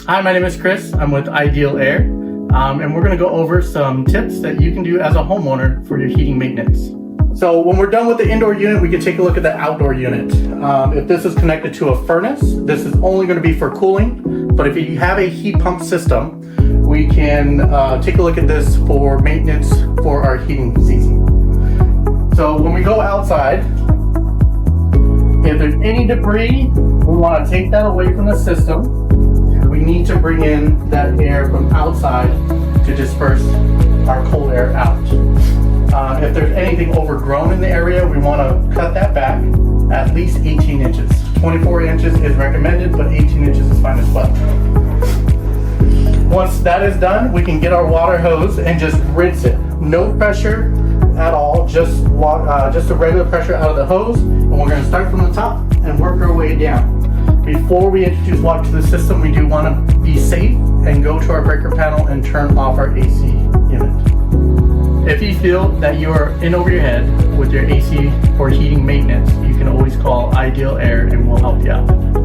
Hi, my name is Chris. I'm with Ideal Air, and we're going to go over some tips that you can do as a homeowner for your heating maintenance. So when we're done with the indoor unit, we can take a look at the outdoor unit. If this is connected to a furnace, this is only going to be for cooling, but if you have a heat pump system, we can take a look at this for maintenance for our heating season. So when we go outside, if there's any debris, we want to take that away from the system. We need to bring in that air from outside to disperse our cold air out. If there's anything overgrown in the area, we want to cut that back at least 18 inches. 24 inches is recommended, but 18 inches is fine as well. Once that is done, we can get our water hose and just rinse it. No pressure at all, just a regular pressure out of the hose. And we're going to start from the top and work our way down. Before we introduce water to the system, we do want to be safe and go to our breaker panel and turn off our AC unit. If you feel that you are in over your head with your AC or heating maintenance, you can always call Ideal Air and we'll help you out.